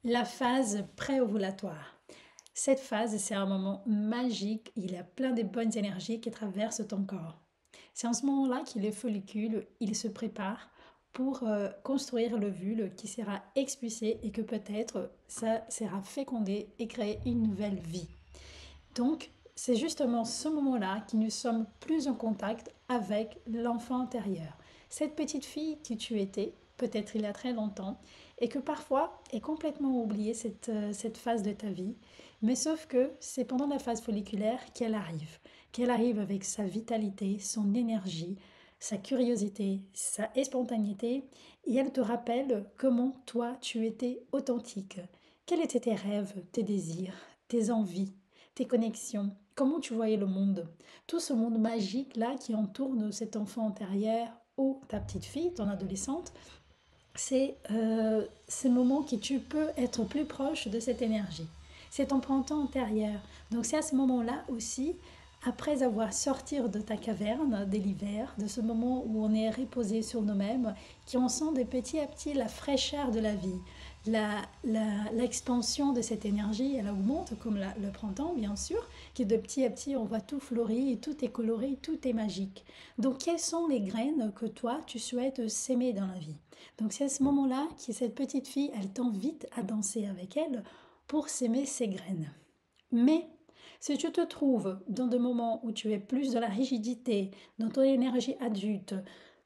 La phase préovulatoire. Cette phase, c'est un moment magique. Il y a plein de bonnes énergies qui traversent ton corps. C'est en ce moment-là que les follicules, ils se préparent pour construire l'ovule qui sera expulsé et que peut-être ça sera fécondé et créer une nouvelle vie. Donc, c'est justement ce moment-là que nous sommes plus en contact avec l'enfant intérieur. Cette petite fille que tu étais, peut-être il y a très longtemps, et que parfois est complètement oubliée cette phase de ta vie. Mais sauf que c'est pendant la phase folliculaire qu'elle arrive avec sa vitalité, son énergie, sa curiosité, sa spontanéité, et elle te rappelle comment toi tu étais authentique. Quels étaient tes rêves, tes désirs, tes envies, tes connexions, comment tu voyais le monde. Tout ce monde magique-là qui entoure cet enfant intérieur ou ta petite fille, ton adolescente, c'est ces moments que tu peux être plus proche de cette énergie. C'est ton printemps intérieur. Donc c'est à ce moment-là aussi, après avoir sorti de ta caverne de l'hiver, de ce moment où on est reposé sur nous-mêmes, qu'on sent de petit à petit la fraîcheur de la vie, l'expansion de cette énergie, elle augmente comme le printemps bien sûr, qui de petit à petit on voit tout fleurir, tout est coloré, tout est magique. Donc quelles sont les graines que toi tu souhaites s'aimer dans la vie? Donc c'est à ce moment-là que cette petite fille, elle t'invite à danser avec elle pour s'aimer ses graines. Mais si tu te trouves dans des moments où tu es plus dans la rigidité, dans ton énergie adulte,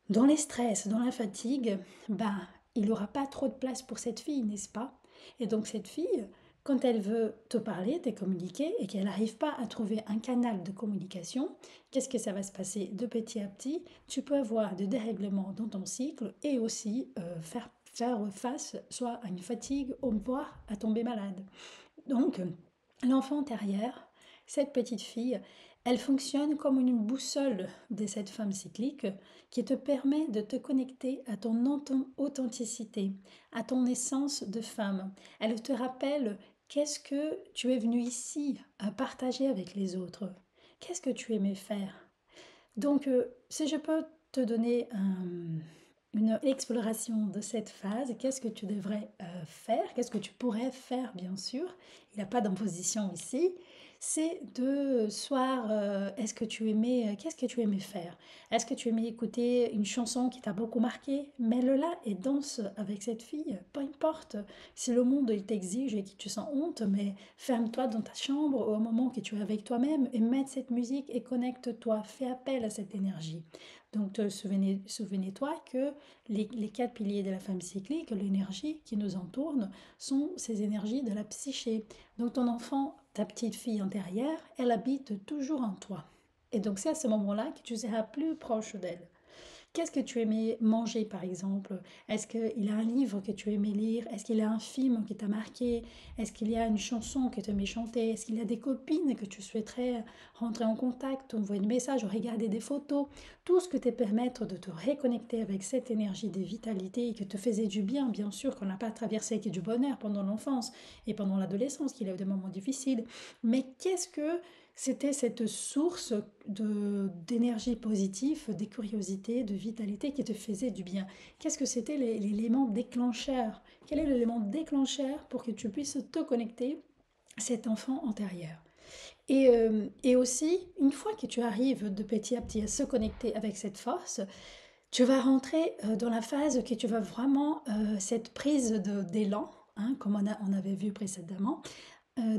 dans les stress, dans la fatigue, bah, il n'y aura pas trop de place pour cette fille, n'est-ce pas? Et donc cette fille, quand elle veut te parler, te communiquer, et qu'elle n'arrive pas à trouver un canal de communication, qu'est-ce que ça va se passer de petit à petit? Tu peux avoir des dérèglements dans ton cycle et aussi faire face soit à une fatigue ou voire à tomber malade. Donc, l'enfant intérieur, cette petite fille, elle fonctionne comme une boussole de cette femme cyclique qui te permet de te connecter à ton authenticité, à ton essence de femme. Elle te rappelle qu'est-ce que tu es venu ici à partager avec les autres. Qu'est-ce que tu aimais faire. Donc, si je peux te donner une exploration de cette phase, qu'est-ce que tu devrais faire, qu'est-ce que tu pourrais faire, bien sûr, il n'y a pas d'imposition ici, c'est de soir, est-ce que tu aimais, qu'est-ce que tu aimais faire? Est-ce que tu aimais écouter une chanson qui t'a beaucoup marqué? Mets-le-la et danse avec cette fille, peu importe si le monde il t'exige et que tu sens honte, mais ferme-toi dans ta chambre au moment que tu es avec toi-même et mets cette musique et connecte-toi, fais appel à cette énergie. Donc souvenez-toi que les quatre piliers de la femme cyclique, l'énergie qui nous entoure, sont ces énergies de la psyché. Donc ton enfant, ta petite fille intérieure, elle habite toujours en toi. Et donc c'est à ce moment-là que tu seras plus proche d'elle. Qu'est-ce que tu aimais manger, par exemple? Est-ce qu'il y a un livre que tu aimais lire? Est-ce qu'il y a un film qui t'a marqué? Est-ce qu'il y a une chanson que tu aimais chanter? Est-ce qu'il y a des copines que tu souhaiterais rentrer en contact, envoyer des messages, regarder des photos? Tout ce que te permettre de te reconnecter avec cette énergie de vitalité et que te faisait du bien, bien sûr, qu'on n'a pas traversé qui du bonheur pendant l'enfance et pendant l'adolescence, qu'il y a eu des moments difficiles. Mais qu'est-ce que c'était cette source d'énergie positive, de curiosité, de vitalité qui te faisait du bien. Qu'est-ce que c'était l'élément déclencheur? Quel est l'élément déclencheur pour que tu puisses te connecter à cet enfant antérieur? Et aussi, une fois que tu arrives de petit à petit à se connecter avec cette force, tu vas rentrer dans la phase que tu vas vraiment, cette prise d'élan, hein, comme on avait vu précédemment,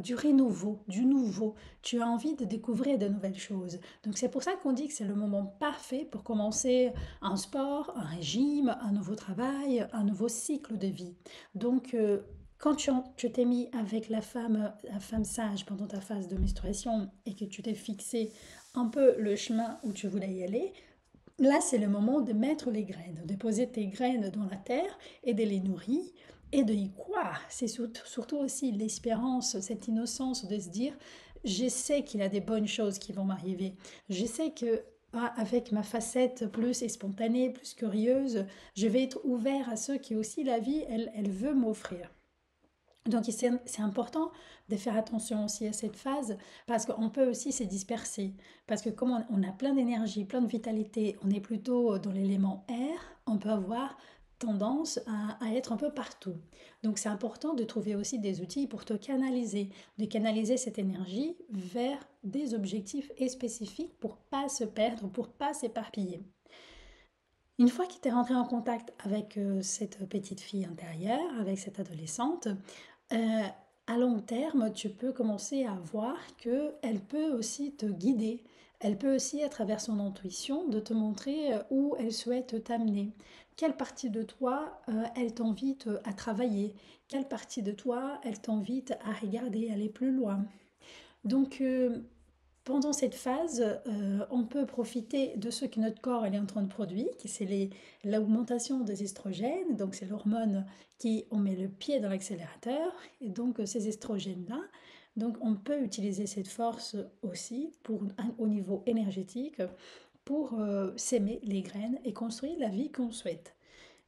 du renouveau, du nouveau. Tu as envie de découvrir de nouvelles choses. Donc c'est pour ça qu'on dit que c'est le moment parfait pour commencer un sport, un régime, un nouveau travail, un nouveau cycle de vie. Donc quand tu t'es mis avec la femme sage pendant ta phase de menstruation et que tu t'es fixé un peu le chemin où tu voulais y aller, là, c'est le moment de mettre les graines, de poser tes graines dans la terre et de les nourrir et de y croire. C'est surtout aussi l'espérance, cette innocence de se dire, je sais qu'il y a des bonnes choses qui vont m'arriver. Je sais que avec ma facette plus spontanée, plus curieuse, je vais être ouvert à ce qui aussi la vie, elle veut m'offrir. Donc c'est important de faire attention aussi à cette phase parce qu'on peut aussi se disperser. Parce que comme on a plein d'énergie, plein de vitalité, on est plutôt dans l'élément air, on peut avoir tendance à être un peu partout. Donc c'est important de trouver aussi des outils pour te canaliser, de canaliser cette énergie vers des objectifs et spécifiques pour pas se perdre, pour pas s'éparpiller. Une fois qu'il est rentré en contact avec cette petite fille intérieure, avec cette adolescente, euh, à long terme, tu peux commencer à voir qu'elle peut aussi te guider. Elle peut aussi, à travers son intuition, de te montrer où elle souhaite t'amener. Quelle partie de toi elle t'invite à travailler. Quelle partie de toi elle t'invite à regarder, aller plus loin. Donc, pendant cette phase, on peut profiter de ce que notre corps est en train de produire, qui c'est l'augmentation des estrogènes, donc c'est l'hormone qui on met le pied dans l'accélérateur, et donc ces estrogènes-là, donc on peut utiliser cette force aussi au niveau énergétique pour s'aimer les graines et construire la vie qu'on souhaite.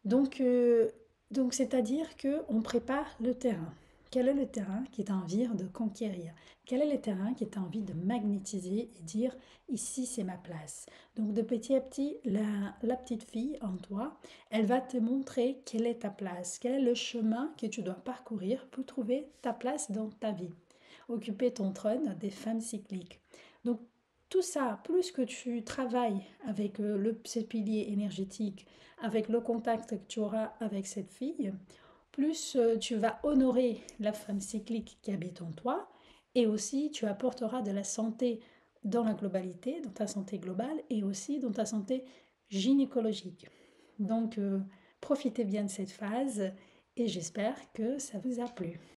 Donc, euh, donc c'est-à-dire qu'on prépare le terrain. Quel est le terrain qui t'a envie de conquérir? Quel est le terrain qui t'a envie de magnétiser et dire ici c'est ma place? Donc de petit à petit, la petite fille en toi, elle va te montrer quelle est ta place, quel est le chemin que tu dois parcourir pour trouver ta place dans ta vie. Occuper ton trône des femmes cycliques. Donc tout ça, plus que tu travailles avec ce pilier énergétique, avec le contact que tu auras avec cette fille, plus tu vas honorer la femme cyclique qui habite en toi et aussi tu apporteras de la santé dans la globalité, dans ta santé globale et aussi dans ta santé gynécologique. Donc profitez bien de cette phase et j'espère que ça vous a plu.